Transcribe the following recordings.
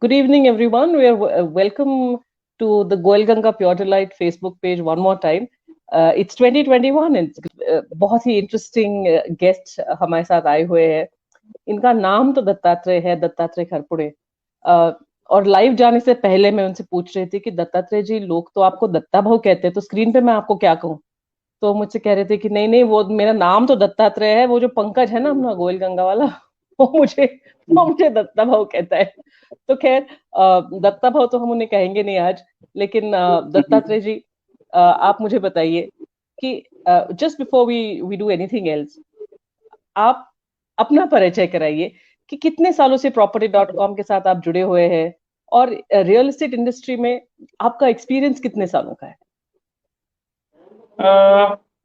Good evening, everyone. We are welcome to the Goel Ganga Pure Delight Facebook page one more time. It's 2021 and बहुत ही interesting guest हमारे साथ आए हुए हैं. इनका नाम तो दत्तात्रेय है, दत्तात्रेय खरपुड़े. और लाइव जाने से पहले मैं उनसे पूछ रही थी कि दत्तात्रेय जी, लोग तो आपको दत्ता भाऊ कहते हैं, तो स्क्रीन पे मैं आपको क्या कहूँ? तो मुझसे कह रहे थे कि नहीं नहीं, वो मेरा नाम तो दत्तात्रेय है, वो जो पंकज है ना अपना गोयल गंगा वाला, वो मुझे वो मुझे दत्ता भाऊ कहता है. तो खैर, दत्ता भाऊ तो हम उन्हें कहेंगे नहीं आज, लेकिन दत्तात्रेय जी, आप मुझे बताइए कि just before we do anything else, आप अपना परिचय कराइए कि कितने सालों से property.com के साथ आप जुड़े हुए हैं और रियल एस्टेट इंडस्ट्री में आपका एक्सपीरियंस कितने सालों का है?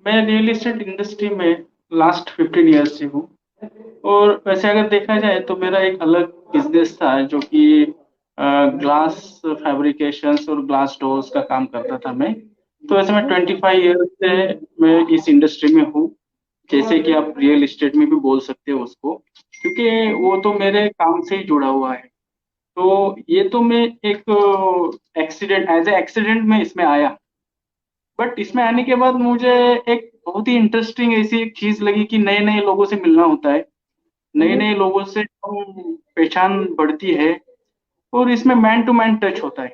मैं रियल एस्टेट इंडस्ट्री में लास्ट 15 ईयर्स से हूँ और वैसे अगर देखा जाए तो मेरा एक अलग बिजनेस था जो कि ग्लास फैब्रिकेशंस और ग्लास डोर्स का काम करता था मैं. तो वैसे मैं 25 ईयर्स से मैं इस इंडस्ट्री में हूँ, जैसे कि आप रियल एस्टेट में भी बोल सकते हो उसको, क्योंकि वो तो मेरे काम से ही जुड़ा हुआ है. तो ये तो मैं एक एक्सीडेंट एज ए एक्सीडेंट में इसमें आया, बट इसमें आने के बाद मुझे एक बहुत ही इंटरेस्टिंग ऐसी एक चीज लगी कि नए नए लोगों से मिलना होता है, नए नए लोगों से हम पहचान बढ़ती है और इसमें मैन टू मैन टच होता है.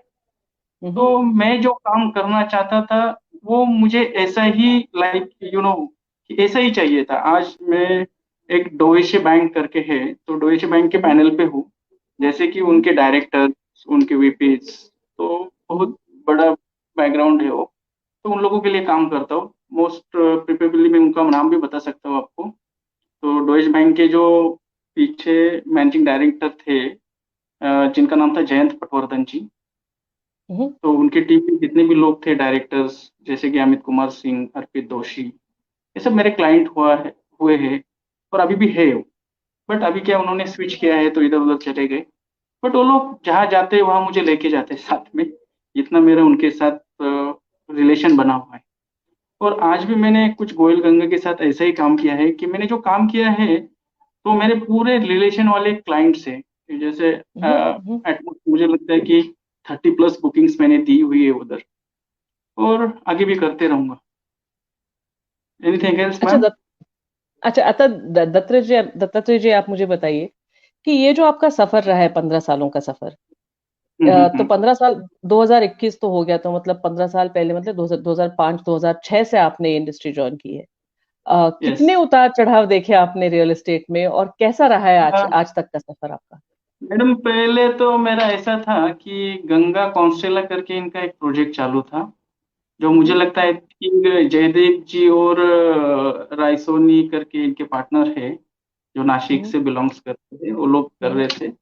तो मैं जो काम करना चाहता था वो मुझे ऐसा ही लाइक ऐसा ही चाहिए था. आज मैं एक डोइचे बैंक करके है, तो डोइचे बैंक के पैनल पे हूँ, जैसे कि उनके डायरेक्टर्स, उनके वीपीज, तो बहुत बड़ा बैकग्राउंड है वो. तो उन लोगों के लिए काम करता हूँ. मोस्ट प्रिफरेबली मैं उनका नाम भी बता सकता हूँ आपको. तो डोइच बैंक के जो पीछे मैनेजिंग डायरेक्टर थे, जिनका नाम था जयंत पटवर्धन जी, तो उनकी टीम में जितने भी लोग थे डायरेक्टर्स, जैसे कि अमित कुमार सिंह, अर्पित दोषी, ये सब मेरे क्लाइंट हुए हैं और अभी भी है. बट अभी क्या, उन्होंने स्विच किया है तो इधर उधर चले गए. बट वो लोग जहाँ जाते हैं वहां मुझे लेके जाते हैं साथ में. इतना मेरा उनके साथ रिलेशन बना हुआ है. और आज भी मैंने कुछ गोयल गंगा के साथ ऐसा ही काम किया है कि मैंने जो काम किया है तो मेरे पूरे रिलेशन वाले क्लाइंट से, जैसे मुझे लगता है कि 30+ बुकिंग्स मैंने दी हुई है उधर, और आगे भी करते रहूंगा. एनीथिंग एल्स अच्छा मैम? अच्छा दत्तात्रेय जी, आप मुझे बताइए कि ये जो आपका सफर रहा है, 15 सालों का सफर, तो 15 साल, 2021 तो हो गया, तो मतलब 15 साल पहले, मतलब 2005 2006 से आपने इंडस्ट्री ज्वाइन की है. यस. कितने उतार चढ़ाव देखे आपने रियल एस्टेट में, और कैसा रहा है आज तक का सफर आपका? मैडम, पहले तो मेरा ऐसा था कि गंगा कॉन्स्टेला करके इनका एक प्रोजेक्ट चालू था, जो मुझे लगता है कि जयदेव जी और रायसोनी करके इनके पार्टनर है, जो नासिक से बिलोंग्स करते थे, वो लोग कर रहे थे.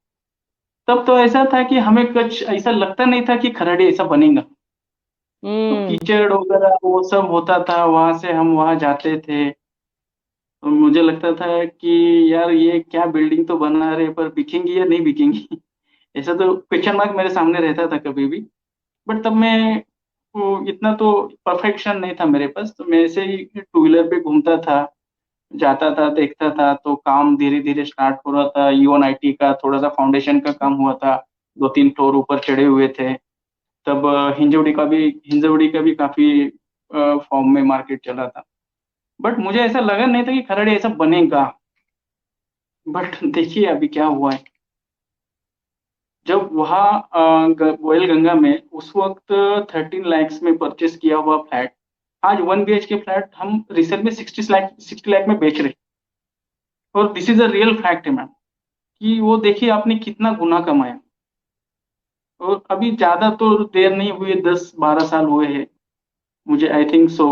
तब तो ऐसा था कि हमें कुछ ऐसा लगता नहीं था कि खराड़ी ऐसा बनेगा. तो कीचड़ वगैरह वो सब होता था, वहां से हम वहां जाते थे, तो मुझे लगता था कि यार ये क्या बिल्डिंग तो बना रहे, पर बिकेंगी या नहीं बिकेंगी. ऐसा तो क्वेश्चन मार्क मेरे सामने रहता था कभी भी. बट तब मैं वो इतना तो परफेक्शन नहीं था मेरे पास, तो मैं ऐसे ही टू व्हीलर पे घूमता था, जाता था, देखता था. तो काम धीरे धीरे स्टार्ट हो रहा था. यूएनआईटी का थोड़ा सा फाउंडेशन का काम हुआ था, 2-3 फ्लोर ऊपर चढ़े हुए थे. तब हिंजवड़ी का भी काफी फॉर्म में मार्केट चला था. बट मुझे ऐसा लगा नहीं था कि खरड़े ऐसा बनेगा. बट देखिए अभी क्या हुआ है. जब वहाँ गोयल गंगा में उस वक्त 13 lakhs में परचेस किया हुआ फ्लैट, आज 1 BHK फ्लैट हम रिसेल में 60 लाख में बेच रहे हैं. और this is a real fact है मैम, कि वो देखिए आपने कितना गुना कमाया. और अभी ज्यादा तो देर नहीं हुई, 10-12 साल हुए हैं मुझे, I think so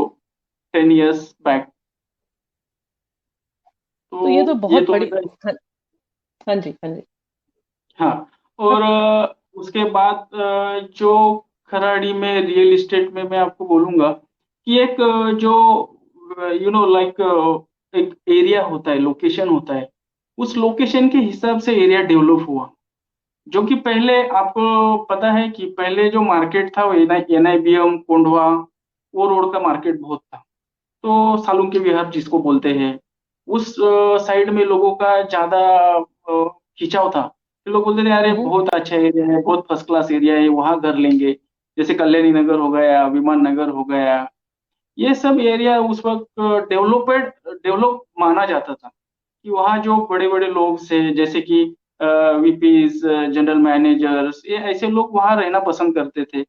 10 years back. तो ये तो तो ये बहुत तो बड़ी, मेरा. हाँ, हाँ जी, हाँ जी. हाँ. और उसके बाद जो खराड़ी में रियल इस्टेट में मैं आपको बोलूंगा कि एक जो लाइक एक एरिया होता है, लोकेशन होता है, उस लोकेशन के हिसाब से एरिया डेवलप हुआ. जो कि पहले आपको पता है कि पहले जो मार्केट था वो NIBM कोंडवा, वो रोड का मार्केट बहुत था. तो सालुंके विहार जिसको बोलते हैं, उस साइड में लोगों का ज्यादा खिंचाव था. तो लोग बोलते थे यार ये बहुत अच्छा एरिया है, बहुत फर्स्ट क्लास एरिया है, वहां घर लेंगे। जैसे कल्याणी नगर हो गया, विमान नगर हो गया, ये सब एरिया उस वक्त डेवलप माना जाता था कि वहाँ जो बड़े बड़े लोग से, जैसे कि वीपीज, जनरल मैनेजर्स, ये ऐसे लोग वहाँ रहना पसंद करते थे।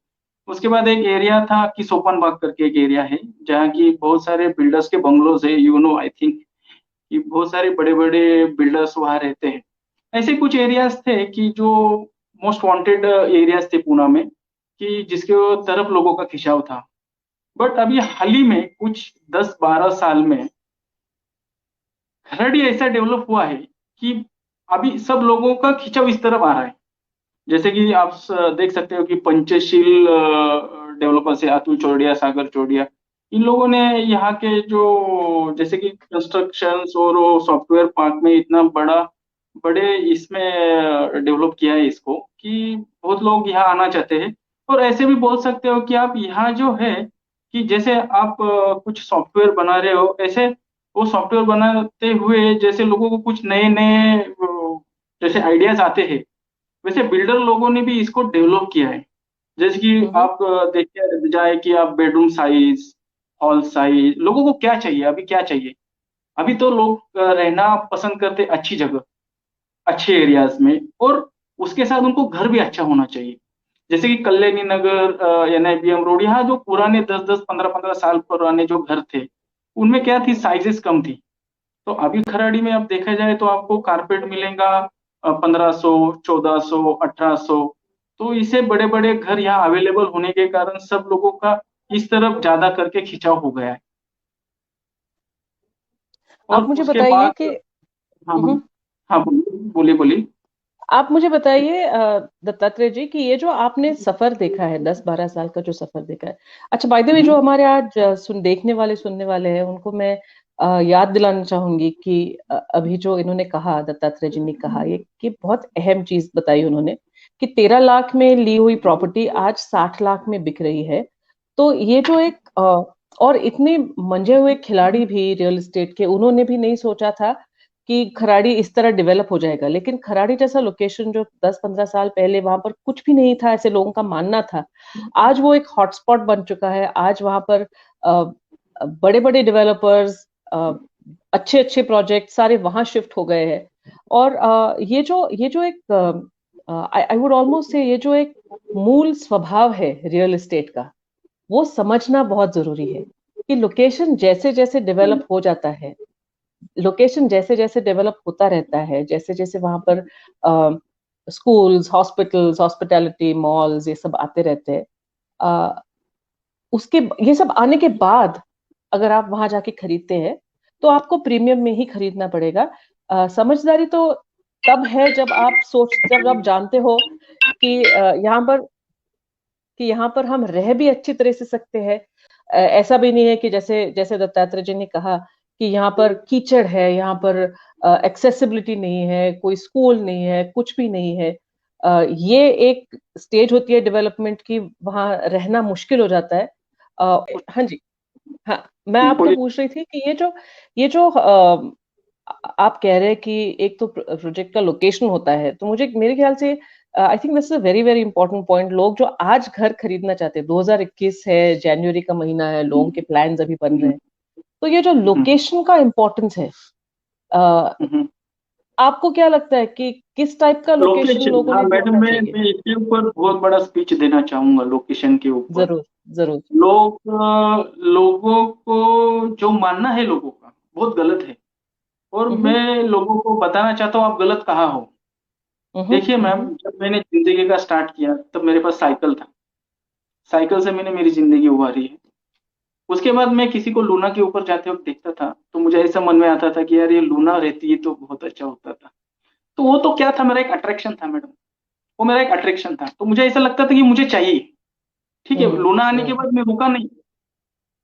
उसके बाद एक एरिया था कि सोपन बाग करके एक एरिया है, जहाँ की बहुत सारे बिल्डर्स के बंगलोज है, आई थिंक कि बहुत सारे बड़े बड़े बिल्डर्स वहाँ रहते हैं। ऐसे कुछ एरियाज थे कि जो मोस्ट वांटेड एरियाज थे पूना में, कि जिसके तरफ लोगों का खिंचाव था। बट अभी हाल ही में कुछ 10-12 साल में खरड़ी ऐसा डेवलप हुआ है कि अभी सब लोगों का खिंचाव इस तरफ आ रहा है। जैसे कि आप देख सकते हो कि पंचशील डेवलपर्स है, अतुल चौड़िया, सागर चौड़िया, इन लोगों ने यहाँ के जो जैसे कि कंस्ट्रक्शन और सॉफ्टवेयर पार्क में इतना बड़े इसमें डेवलप किया है इसको, कि बहुत लोग यहाँ आना चाहते हैं। और ऐसे भी बोल सकते हो कि आप यहाँ जो है कि जैसे आप कुछ सॉफ्टवेयर बना रहे हो, ऐसे वो सॉफ्टवेयर बनाते हुए जैसे लोगों को कुछ नए नए जैसे आइडियाज आते हैं, वैसे बिल्डर लोगों ने भी इसको डेवलप किया है। जैसे कि आप देखते जाए कि आप बेडरूम साइज, हॉल साइज, लोगों को क्या चाहिए, अभी क्या चाहिए। अभी तो लोग रहना पसंद करते अच्छी जगह, अच्छे एरियाज में, और उसके साथ उनको घर भी अच्छा होना चाहिए। जैसे कि कल्याणी नगर, एनआईबीएम रोड, यहाँ जो पुराने 10-10, 15-15 साल पुराने जो घर थे, उनमें क्या थी, साइजेस कम थी। तो अभी खराड़ी में आप देखा जाए तो आपको कारपेट मिलेगा 1500, 1400, 1800। तो इसे बड़े बड़े घर यहाँ अवेलेबल होने के कारण सब लोगों का इस तरफ ज्यादा करके खिंचाव हो गया है। और आप मुझे उसके बताइए बाद, कि हाँ हाँ, बोलिए बोलिए बोलिए। आप मुझे बताइए दत्तात्रेय जी कि ये जो आपने सफर देखा है, 10-12 साल का जो सफर देखा है, अच्छा बाय द वे जो हमारे आज देखने वाले सुनने वाले हैं उनको मैं याद दिलाना चाहूंगी कि अभी जो इन्होंने कहा, दत्तात्रेय जी ने कहा ये कि बहुत अहम चीज बताई उन्होंने कि 13 लाख में ली हुई प्रॉपर्टी आज 60 लाख में बिक रही है। तो ये जो एक और इतने मंजे हुए खिलाड़ी भी रियल एस्टेट के, उन्होंने भी नहीं सोचा था कि खराड़ी इस तरह डेवलप हो जाएगा। लेकिन खराड़ी जैसा लोकेशन जो 10-15 साल पहले वहां पर कुछ भी नहीं था, ऐसे लोगों का मानना था, आज वो एक हॉटस्पॉट बन चुका है। आज वहां पर बड़े बड़े डेवलपर्स, अच्छे अच्छे प्रोजेक्ट सारे वहां शिफ्ट हो गए हैं। और ये जो एक आई वुड ऑलमोस्ट से ये जो एक मूल स्वभाव है रियल एस्टेट का, वो समझना बहुत जरूरी है कि लोकेशन जैसे जैसे डेवलप हो जाता है, लोकेशन जैसे जैसे डेवलप होता रहता है, जैसे जैसे वहां पर स्कूल्स, हॉस्पिटल्स, हॉस्पिटैलिटी, मॉल्स, ये सब आते रहते हैं, अ, उसके ये सब आने के बाद अगर आप वहां जाके खरीदते हैं तो आपको प्रीमियम में ही खरीदना पड़ेगा। समझदारी तो तब है जब आप जानते हो कि यहाँ पर हम रह भी अच्छी तरह से सकते हैं। ऐसा भी नहीं है कि जैसे जैसे दत्तात्रेय जी ने कहा कि यहाँ पर कीचड़ है, यहाँ पर एक्सेसिबिलिटी नहीं है, कोई स्कूल नहीं है, कुछ भी नहीं है। ये एक स्टेज होती है डेवलपमेंट की, वहां रहना मुश्किल हो जाता है। हाँ जी। हाँ, मैं आपको बोलिए। पूछ रही थी कि ये जो आप कह रहे हैं कि एक तो प्रोजेक्ट का लोकेशन होता है, तो मुझे मेरे ख्याल से आई think this is a very very important point. लोग जो आज घर खरीदना चाहते हैं, 2021 है, जनवरी का महीना है, लोगों के प्लान्स अभी बन रहे हैं, तो ये जो लोकेशन का इम्पोर्टेंस है, अ, आपको क्या लगता है कि किस टाइप का लोकेशन लोकेशन, लोगों हाँ ने मैडम, ढूंढना चाहिए? मैं इसके ऊपर बहुत बड़ा स्पीच देना चाहूंगा लोकेशन के ऊपर। जरूर, जरूर। लोगों को जो मानना है लोगों का बहुत गलत है। और हम्म, मैं लोगों को बताना चाहता हूँ आप गलत कहाँ हो। हम्म, देखिए मैम, जब मैंने जिंदगी का स्टार्ट किया तब मेरे पास साइकिल था। साइकिल से मैंने मेरी जिंदगी उभारी है। उसके बाद मैं किसी को लूना के ऊपर जाते वक्त देखता था तो मुझे ऐसा मन में आता था कि यार ये लूना रहती है तो बहुत अच्छा होता था। तो वो तो क्या था, मेरा एक अट्रैक्शन था मैडम। वो मेरा एक अट्रैक्शन था, तो मुझे ऐसा लगता था कि मुझे चाहिए। ठीक है, हम्म, लूना आने के बाद मैं रुका नहीं।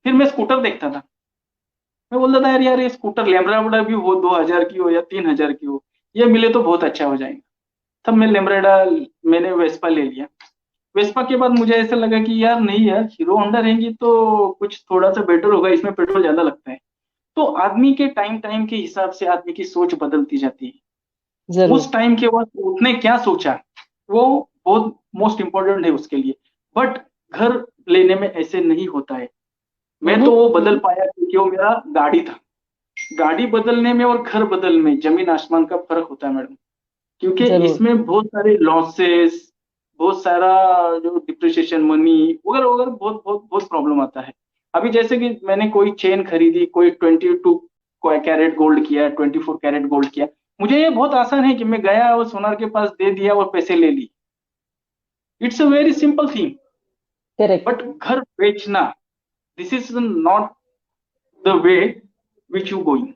फिर मैं स्कूटर देखता था। मैं बोलता था यार यार ये स्कूटर लेम्ब्राडा भी हो, 2000 की हो या 3000 की हो, ये मिले तो बहुत अच्छा हो जाएगा। तब मैं लेम्ब्राडा, मैंने वेस्पा ले लिया। वेस्पा के बाद मुझे ऐसा लगा कि यार नहीं यार, हीरो होंडा रहेंगी तो कुछ थोड़ा सा बेटर होगा, इसमें पेट्रोल ज्यादा लगता है। तो आदमी के टाइम टाइम के हिसाब से आदमी की सोच बदलती जाती है। जरूर। उस टाइम के बाद उसने क्या सोचा, वो बहुत मोस्ट इम्पोर्टेंट है उसके लिए। बट घर लेने में ऐसे नहीं होता है। मैं तो वो बदल पाया क्योंकि वो मेरा गाड़ी था। गाड़ी बदलने में और घर बदलने में जमीन आसमान का फर्क होता है मैडम। क्योंकि जरूर। इसमें बहुत सारे लॉसेस, बहुत सारा जो डिप्रिसिएशन मनी वगैरह वगैरह बहुत बहुत बहुत प्रॉब्लम आता है। अभी जैसे कि मैंने कोई चेन खरीदी, कोई 22 कैरेट गोल्ड किया, 24 कैरेट गोल्ड किया, मुझे ये बहुत आसान है कि मैं गया और सोनार के पास दे दिया और पैसे ले ली। It's a very simple thing. Correct. But घर बेचना, this is not the way which you going.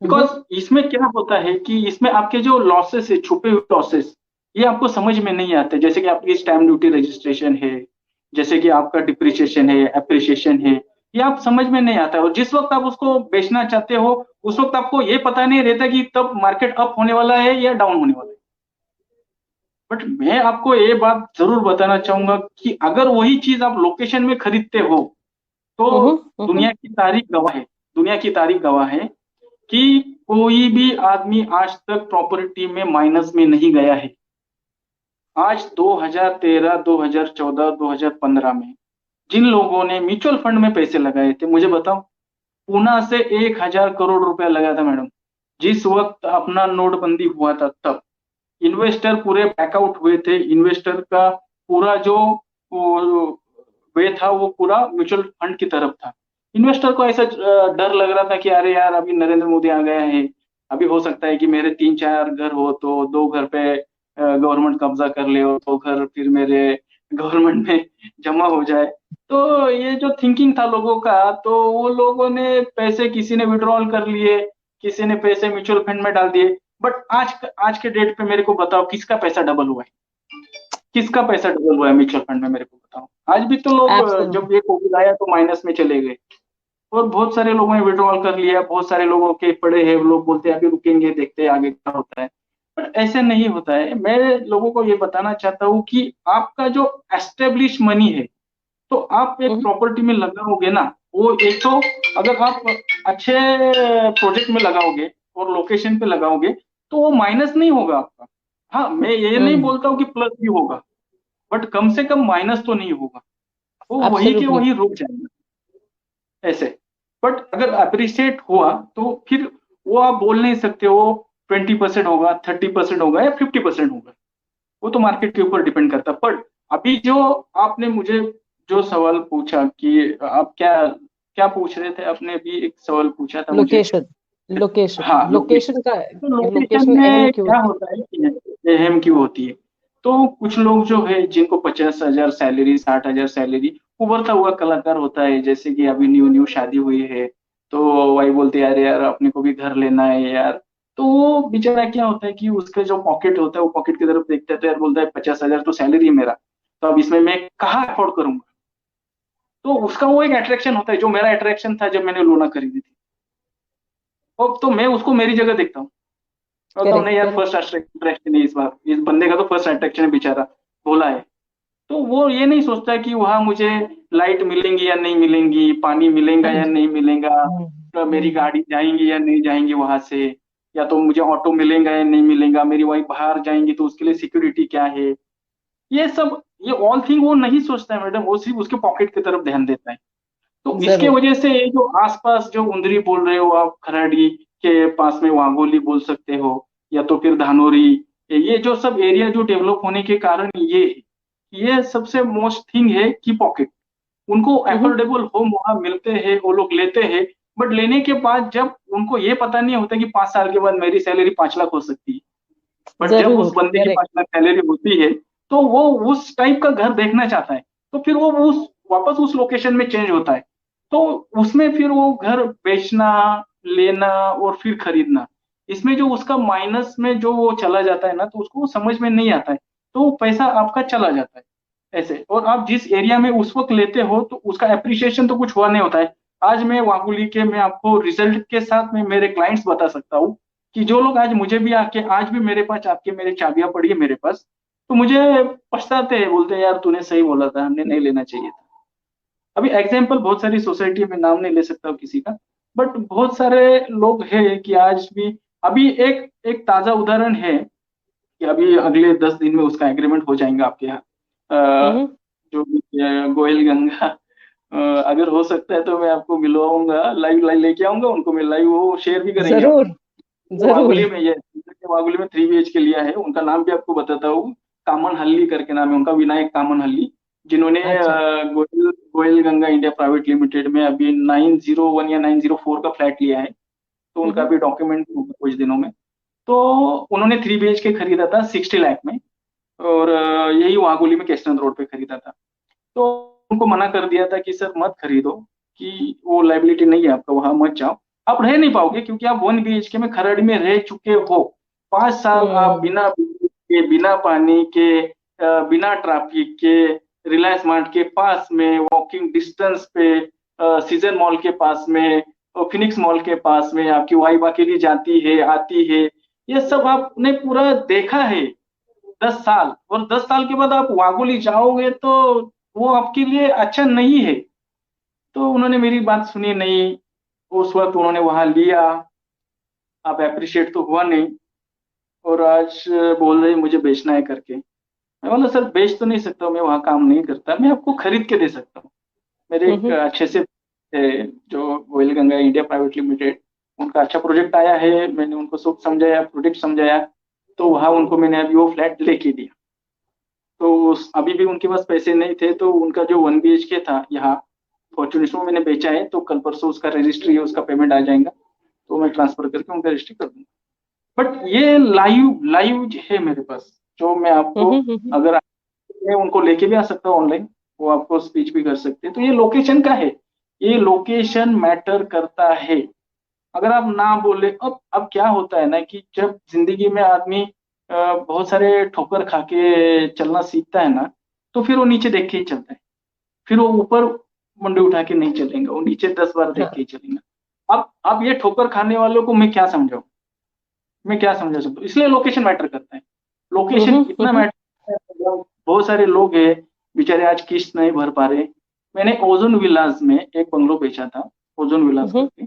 Because इसमें क्या होता है कि इसमें आपके जो लॉसेस है, छुपे हुए लॉसेस, ये आपको समझ में नहीं आते। जैसे कि आपकी स्टैम्प ड्यूटी रजिस्ट्रेशन है, जैसे कि आपका डिप्रिसिएशन है, एप्रिसिएशन है, ये आप समझ में नहीं आता है। और जिस वक्त आप उसको बेचना चाहते हो, उस वक्त आपको ये पता नहीं रहता कि तब मार्केट अप होने वाला है या डाउन होने वाला है। बट मैं आपको ये बात जरूर बताना चाहूंगा कि अगर वही चीज आप लोकेशन में खरीदते हो, तो दुनिया की तारीख गवाह है, दुनिया की तारीख गवाह है कि कोई भी आदमी आज तक प्रॉपर्टी में माइनस में नहीं गया है। आज 2013, 2014, 2015 में जिन लोगों ने म्यूचुअल फंड में पैसे लगाए थे, मुझे बताओ, पूना से 1,000 करोड़ रुपया लगा था मैडम। जिस वक्त अपना नोटबंदी हुआ था, तब इन्वेस्टर पूरे बैकआउट हुए थे। इन्वेस्टर का पूरा जो वे था वो पूरा म्यूचुअल फंड की तरफ था। इन्वेस्टर को ऐसा डर लग रहा था कि अरे यार, अभी नरेंद्र मोदी आ गया है, अभी हो सकता है कि मेरे 3-4 घर हो तो 2 घर पे गवर्नमेंट कब्जा कर ले, और 2 घर फिर मेरे गवर्नमेंट में जमा हो जाए। तो ये जो थिंकिंग था लोगों का, तो वो लोगों ने पैसे, किसी ने विड्रॉल कर लिए, किसी ने पैसे म्यूचुअल फंड में डाल दिए। बट आज के डेट पे मेरे को बताओ, किसका पैसा डबल हुआ है? किसका पैसा डबल हुआ है म्यूचुअल फंड में? मेरे को बताओ। आज भी तो लोग एब्सोल्युटली। जब ये कोविड आया तो माइनस में चले गए, और बहुत सारे लोगों ने विड्रॉल कर लिया। बहुत सारे लोगों के पड़े हैं, लोग बोलते हैं अभी रुकेंगे, देखते हैं आगे क्या होता है। बट ऐसे नहीं होता है। मैं लोगों को ये बताना चाहता हूँ कि आपका जो एस्टेब्लिश मनी है, तो आप एक प्रॉपर्टी में लगाओगे ना, वो एक तो अगर आप अच्छे प्रोजेक्ट में लगाओगे और लोकेशन पे लगाओगे, तो वो माइनस नहीं होगा आपका। हाँ, मैं ये नहीं बोलता हूँ कि प्लस भी होगा, बट कम से कम माइनस तो नहीं होगा। वो वही के एब्सोल्युटली। वही रुक जाएगा ऐसे। बट अगर अप्रिशिएट हुआ तो फिर वो आप बोल नहीं सकते वो 20% होगा, 30% होगा या 50% होगा। वो तो मार्केट के ऊपर डिपेंड करता है। पर अभी जो आपने मुझे जो सवाल पूछा कि आप क्या क्या पूछ रहे थे, आपने अभी एक सवाल पूछा था मुझे। लोकेशन। लोकेशन। हाँ, लोकेशन। लोकेशन का। तो लोकेशन लोकेशन अहम में क्यों क्या होती होता है कि अहम क्यों होती है? तो कुछ लोग जो है जिनको 50,000 सैलरी, 60,000 सैलरी, उभरता हुआ कलाकार होता है, जैसे कि अभी न्यू न्यू शादी हुई है, तो वही बोलते हैं यार यार अपने को भी घर लेना है यार। तो वो बेचारा क्या होता है कि उसके जो पॉकेट होता है, वो पॉकेट की तरफ देखता है, तो यार बोलता है 50,000 तो सैलरी है मेरा, तो अब इसमें मैं कहाँ अफोर्ड करूंगा? तो उसका वो एक अट्रैक्शन होता है, जो मेरा अट्रैक्शन था जब मैंने लूना खरीदी थी। तो मैं उसको मेरी जगह देखता हूँ, बोलता हूँ करेक्ट नहीं यार, करेक्ट। फर्स्ट अट्रैक्शन नहीं, इस बार इस बंदे का तो फर्स्ट अट्रैक्शन है, बेचारा भोला है। तो वो ये नहीं सोचता कि वहां मुझे लाइट मिलेंगी या नहीं मिलेंगी, पानी मिलेगा या नहीं मिलेगा, तो मेरी गाड़ी जाएंगी या नहीं जाएंगी वहां से, या तो मुझे ऑटो मिलेगा या नहीं मिलेगा, मेरी वाइफ बाहर जाएंगी तो उसके लिए सिक्योरिटी क्या है। ये सब, ये ऑल थिंग वो नहीं सोचता है मैडम, वो सिर्फ उसके पॉकेट की तरफ ध्यान देता है। तो इसके जरूर। वजह से ये जो आसपास जो उंदरी बोल रहे हो आप, खराड़ी के पास में वाघोली बोल सकते हो, या तो फिर धानोरी, ये जो सब एरिया जो डेवलप होने के कारण ये सबसे मोस्ट थिंग है कि पॉकेट। उनको अफोर्डेबल होम वहां मिलते हैं, वो लोग लेते हैं। बट लेने के बाद जब उनको ये पता नहीं होता कि 5 साल के बाद मेरी सैलरी 5 लाख हो सकती है, बट जब जरूर। उस बंदे की करेक्ट। 5 लाख सैलरी होती है, तो वो उस टाइप का घर देखना चाहता है। तो फिर वो उस वापस उस लोकेशन में चेंज होता है। तो उसमें फिर वो घर बेचना, लेना और फिर खरीदना, इसमें जो उसका माइनस में जो वो चला जाता है ना, तो उसको समझ में नहीं आता है। तो वो पैसा आपका चला जाता है ऐसे। और आप जिस एरिया में उस वक्त लेते हो, तो उसका एप्रिसिएशन तो कुछ हुआ नहीं होता है। आज मैं वाकुली के, मैं आपको रिजल्ट के साथ में मेरे क्लाइंट्स बता सकता हूँ कि जो लोग आज मुझे भी आके, आज भी मेरे पास आके मेरे चाबियां पड़ी है मेरे पास, तो मुझे पछताते हैं, बोलते हैं यार तूने सही बोला था, हमने नहीं लेना चाहिए था। अभी एग्जाम्पल बहुत सारी सोसाइटी में, नाम नहीं ले सकता हूँ किसी का, बट बहुत सारे लोग हैं कि आज भी अभी एक एक ताजा उदाहरण है कि अभी अगले 10 दिन में उसका एग्रीमेंट हो जाएगा आपके यहाँ। हम्म। जो भी गोयल गंगा, अगर हो सकता है तो मैं आपको मिलवाऊंगा, लाइव लाइव लेके आऊंगा उनको, मैं लाइव वो शेयर भी करेंगे आप। जरूर वो जरूर। वागुली में, ये वागुली में 3 BHK लिया है, उनका नाम भी आपको बताता हूँ। कामन हल्ली करके नाम है उनका, विनायक कामन हल्ली, जिन्होंने अच्छा। Goyal Goyal Ganga India private limited में अभी 901 या 904 का फ्लैट लिया है। तो उनका हम्म भी डॉक्यूमेंट होगा कुछ दिनों में। तो उन्होंने 3 BHK खरीदा था 60 लाख में, और यही वागुली में केस्टन रोड पे खरीदा था। तो उनको मना कर दिया था कि सर मत खरीदो, कि वो लाइबिलिटी नहीं है आपका, वहां मत जाओ, आप रह नहीं पाओगे, क्योंकि आप 1 BHK में खरड़ में रह चुके हो। 5 साल आप हम्म। बिना बिजली के, बिना पानी के, बिना ट्रैफिक के, रिलायंस मार्ट के पास में, वॉकिंग डिस्टेंस पे, सीजन मॉल के पास में, और फिनिक्स मॉल के पास में आपकी वाइफ अकेली जाती है आती है, ये सब आपने पूरा देखा है 10 साल। और 10 साल के बाद आप वागुली जाओगे तो वो आपके लिए अच्छा नहीं है। तो उन्होंने मेरी बात सुनी नहीं, उस वक्त उन्होंने वहां लिया, आप अप्रिशिएट तो हुआ नहीं, और आज बोल रहे मुझे बेचना है करके। मैं बोला सर बेच तो नहीं सकता, मैं वहां काम नहीं करता, मैं आपको खरीद के दे सकता हूँ। मेरे एक हम्म। अच्छे से जो Goyal Ganga India private limited, उनका अच्छा प्रोजेक्ट आया है, मैंने उनको सब समझाया, प्रोजेक्ट समझाया, तो वहां उनको मैंने अभी वो फ्लैट लेके दिया। तो अभी भी उनके पास पैसे नहीं थे, तो उनका जो 1 BHK था यहाँ फॉर्चुनेट में मैंने बेचा है, तो कल परसों उसका रजिस्ट्री है, उसका पेमेंट आ जाएगा, तो मैं ट्रांसफर करके उनका रजिस्ट्री कर दूंगा। बट ये लाइव लाइव है मेरे पास, जो मैं आपको, हम्म। अगर मैं उनको लेके भी आ सकता हूँ ऑनलाइन, वो आपको स्पीच भी कर सकते हैं। तो ये लोकेशन का है, ये लोकेशन मैटर करता है। अगर आप ना बोले, अब क्या होता है ना कि जब जिंदगी में आदमी बहुत सारे ठोकर खा के चलना सीखता है ना, तो फिर वो नीचे देख के ही चलता है, फिर वो ऊपर मुंडी उठा के नहीं चलेगा, वो नीचे 10 बार देख के हाँ। ही चलेगा। अब ये ठोकर खाने वालों को मैं क्या समझाऊं, मैं क्या समझा सकता हूँ, इसलिए लोकेशन मैटर करता है। लोकेशन इतना हम्म। मैटर करता है, बहुत सारे लोग हैं बेचारे आज किस्त नहीं भर पा रहे। मैंने ओजोन विलास में एक बंगलो बेचा था, ओजोन विलास हम्म। करके।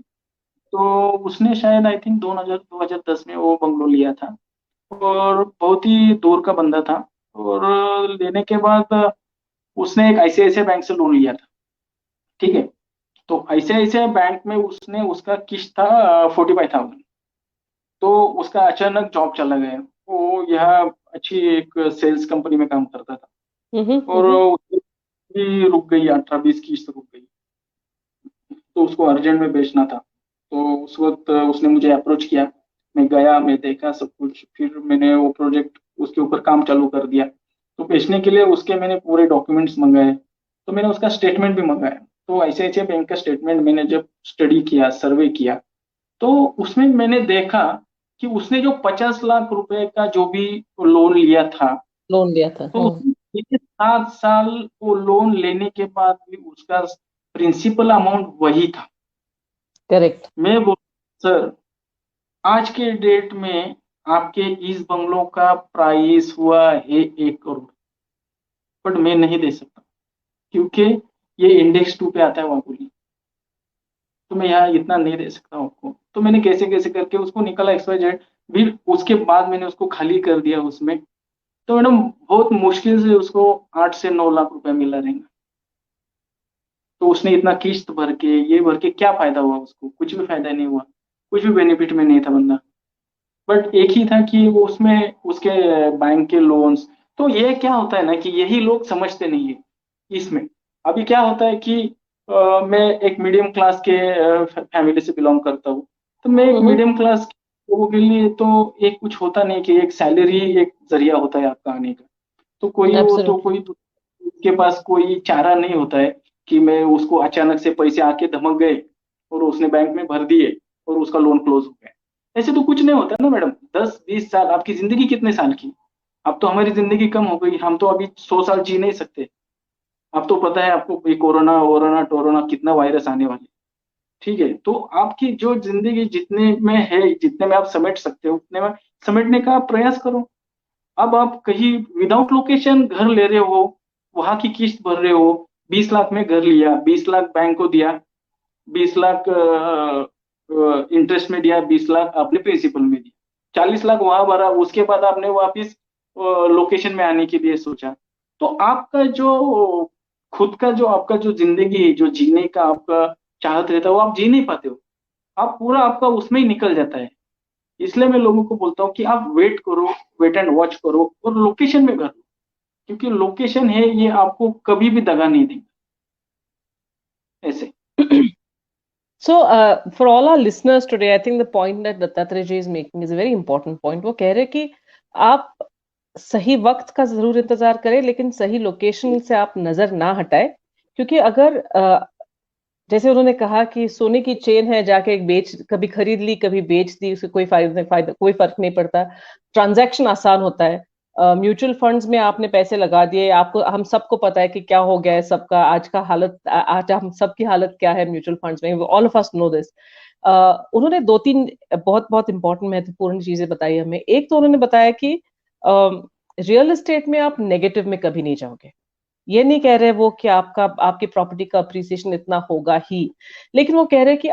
तो उसने शायद आई थिंक 2010 में वो बंगलो लिया था, और बहुत ही दूर का बंदा था। और लेने के बाद उसने एक ICICI बैंक से लोन लिया था, ठीक है। तो ICICI बैंक में उसने, उसका किस्त था 45,000। तो उसका अचानक जॉब चला गया, वो यहाँ अच्छी एक सेल्स कंपनी में काम करता था, और हम्म। उसकी रुक गई, 18-20 किस्त रुक गई। तो उसको अर्जेंट में बेचना था। तो उस वक्त उसने मुझे अप्रोच किया, मैं गया, मैं देखा सब कुछ, फिर मैंने वो प्रोजेक्ट उसके ऊपर काम चालू कर दिया। तो बेचने के लिए उसके मैंने पूरे डॉक्यूमेंट्स मंगाए, तो मैंने उसका स्टेटमेंट भी मंगाया। तो ICICI बैंक का स्टेटमेंट मैंने जब स्टडी किया, सर्वे किया, तो उसमें मैंने देखा कि उसने जो 50 लाख रुपए का जो भी लोन लिया था, लोन लिया था। तो उसने पिछले 7 साल वो लोन लेने के बाद भी उसका प्रिंसिपल अमाउंट वही था। करेक्ट। मैं बोल सर, आज के डेट में आपके इस बंगलों का प्राइस हुआ है 1 करोड़, बट मैं नहीं दे सकता, क्योंकि ये इंडेक्स 2 पे आता है वहां बोली। तो मैं यहाँ इतना नहीं दे सकता हूँ आपको। तो मैंने कैसे कैसे करके उसको निकाला XYZ, फिर उसके बाद मैंने उसको खाली कर दिया उसमें। तो मैडम बहुत मुश्किल से उसको 8 से 9 लाख रुपए मिला रहेगा। तो उसने इतना किस्त भर के, ये भर के क्या फायदा हुआ उसको, कुछ भी फायदा नहीं हुआ, कुछ भी बेनिफिट में नहीं था बंदा। बट एक ही था कि वो उसमें उसके बैंक के लोन्स। तो ये क्या होता है ना कि यही लोग समझते नहीं है इसमें। अभी क्या होता है कि मैं एक मीडियम क्लास के फैमिली से बिलोंग करता हूँ। तो मैं एक हम्म। मीडियम क्लास के लोगों के लिए तो एक कुछ होता नहीं कि एक सैलरी एक जरिया होता है आपका आने का। तो कोई वो तो एब्सोल्युटली। कोई के पास कोई चारा नहीं होता है कि मैं उसको अचानक से पैसे आके धमक गए और उसने बैंक में भर दिए और उसका लोन क्लोज हो गया। ऐसे तो कुछ नहीं होता ना मैडम। 10-20 साल आपकी जिंदगी कितने साल की, अब तो हमारी जिंदगी कम हो गई, हम तो अभी 100 साल जी नहीं सकते। अब तो पता है आपको ये कोरोना वोरोना टोरोना कितना वायरस आने वाले, ठीक है। तो आपकी जो जिंदगी जितने में है, जितने में आप समेट सकते हो उतने में समेटने का प्रयास करो। अब आप कहीं विदाउट लोकेशन घर ले रहे हो, वहां की किस्त भर रहे हो, 20 लाख में घर लिया, 20 लाख बैंक को दिया, 20 लाख इंटरेस्ट में दिया, 20 लाख आपने प्रिंसिपल में दिया, 40 लाख वहां भरा, उसके बाद आपने वापिस लोकेशन में आने के लिए सोचा, तो आपका जो खुद का जो आपका जो जिंदगी जो जीने का आपका चाहत रहता है वो आप जी नहीं पाते हो, आप पूरा आपका उसमें ही निकल जाता है। इसलिए मैं लोगों को बोलता हूँ कि आप वेट करो, वेट एंड वॉच करो और लोकेशन में घर लो, क्योंकि लोकेशन है ये आपको कभी भी दगा नहीं देगा ऐसे। So, for all our listeners today, I think the point that Dattatreya ji is making is a very important point. वो कह रहे हैं कि आप सही वक्त का जरूर इंतजार करें, लेकिन सही लोकेशन से आप नजर ना हटाए, क्योंकि अगर जैसे उन्होंने कहा कि सोने की चेन है, जाके एक बेच, कभी खरीद ली कभी बेच दी, उससे कोई फायदा कोई फर्क नहीं पड़ता, ट्रांजैक्शन आसान होता है। म्यूचुअल फंड्स में आपने पैसे लगा दिए, आपको, हम सबको पता है कि क्या हो गया है सबका आज का हालत, आज हम सबकी हालत क्या है म्यूचुअल फंड्स में, all of us know this. उन्होंने दो तीन बहुत बहुत इंपॉर्टेंट महत्वपूर्ण चीजें बताई हमें। एक तो उन्होंने बताया कि रियल एस्टेट में आप नेगेटिव में कभी नहीं जाओगे, ये नहीं कह रहे वो कि आपकी प्रॉपर्टी का अप्रिसिएशन इतना होगा ही, लेकिन वो कह रहे हैं कि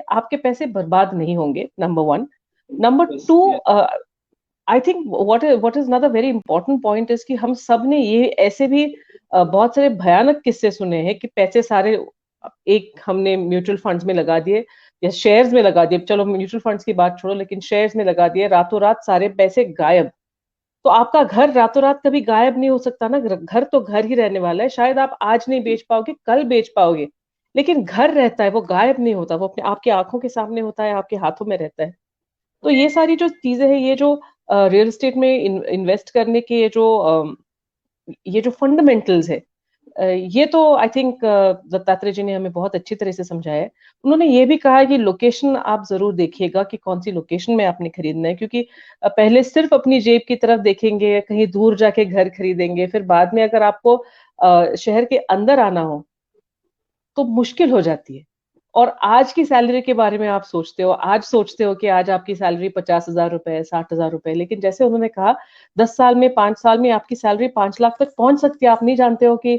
आपके पैसे बर्बाद नहीं होंगे, number one. Number two, I think what is another very important point is कि हम सब ने ये ऐसे भी बहुत सारे भयानक किस्से सुने हैं कि पैसे सारे एक हमने म्यूचुअल फंड्स में लगा दिए या शेयर्स में लगा दिए, चलो म्यूचुअल फंड्स की बात छोड़ो, लेकिन शेयर्स में लगा दिए, रातों रात सारे पैसे गायब। तो आपका घर रातों रात कभी गायब नहीं हो सकता ना, घर तो घर ही रहने वाला है, शायद आप आज नहीं बेच पाओगे, कल बेच पाओगे, लेकिन घर रहता है, वो गायब नहीं होता, वो अपने आपकी आंखों के सामने होता है, आपके हाथों में रहता है। तो ये सारी जो चीजें हैं, ये जो रियल एस्टेट में इन्वेस्ट करने के ये जो फंडामेंटल्स है, ये तो आई थिंक दत्तात्रेय जी ने हमें बहुत अच्छी तरह से समझाया है। उन्होंने ये भी कहा है कि लोकेशन आप जरूर देखिएगा कि कौन सी लोकेशन में आपने खरीदना है, क्योंकि पहले सिर्फ अपनी जेब की तरफ देखेंगे, कहीं दूर जाके घर खरीदेंगे, फिर बाद में अगर आपको शहर के अंदर आना हो तो मुश्किल हो जाती है। और आज की सैलरी के बारे में आप सोचते हो, आज सोचते हो कि आज आपकी सैलरी 50,000 रुपए, 60,000 रुपए, लेकिन जैसे उन्होंने कहा 10 साल में, 5 साल में आपकी सैलरी 5 लाख तक पहुंच सकती है। आप नहीं जानते हो कि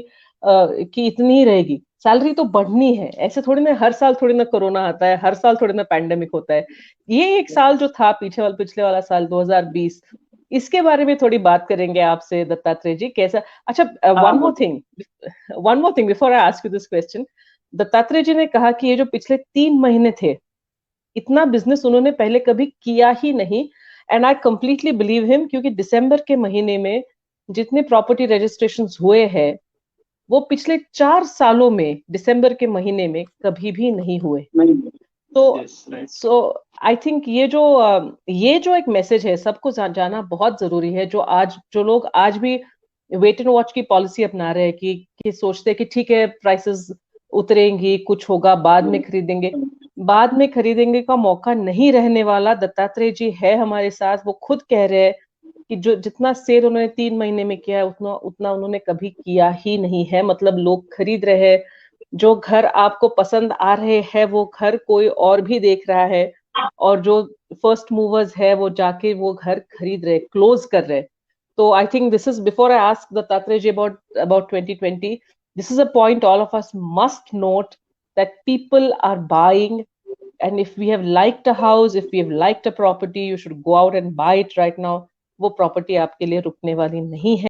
इतनी ही रहेगी, सैलरी तो बढ़नी है। ऐसे थोड़ी ना हर साल, थोड़ी ना कोरोना आता है, हर साल थोड़ी ना पैंडेमिक होता है। ये एक साल जो था पिछले वाला साल 2020, इसके बारे में थोड़ी बात करेंगे आपसे दत्तात्रेय जी, कैसा। अच्छा, one more thing before I ask you this question. Dattatreya ji ने कहा कि ये जो पिछले 3 महीने थे, इतना बिजनेस उन्होंने पहले कभी किया ही नहीं, and I completely believe him, क्योंकि दिसंबर के महीने में जितने प्रॉपर्टी रजिस्ट्रेशन हुए हैं, वो पिछले 4 सालों में दिसंबर के महीने में कभी भी नहीं हुए। तो सो आई थिंक ये जो एक मैसेज है, सबको जाना बहुत जरूरी है। जो लोग आज भी वेट एंड वॉच की पॉलिसी अपना रहे हैं कि सोचते हैं कि ठीक है प्राइसेस उतरेंगी, कुछ होगा, बाद में खरीदेंगे का मौका नहीं रहने वाला। दत्तात्रेय जी है हमारे साथ, वो खुद कह रहे हैं कि जो जितना सेल उन्होंने 3 महीने में किया है, उतना उन्होंने कभी किया ही नहीं है। मतलब लोग खरीद रहे हैं, जो घर आपको पसंद आ रहे हैं वो घर कोई और भी देख रहा है, और जो फर्स्ट मूवर्स है वो जाके वो घर खरीद रहे, क्लोज कर रहे। तो I think this is, before I ask Dattatreya ji about 2020, this is a point all of us must note, that people are buying, and if we have liked a house, if we have liked a property, you should go out and buy it right now. वो property आपके लिए रुकने वाली नहीं है।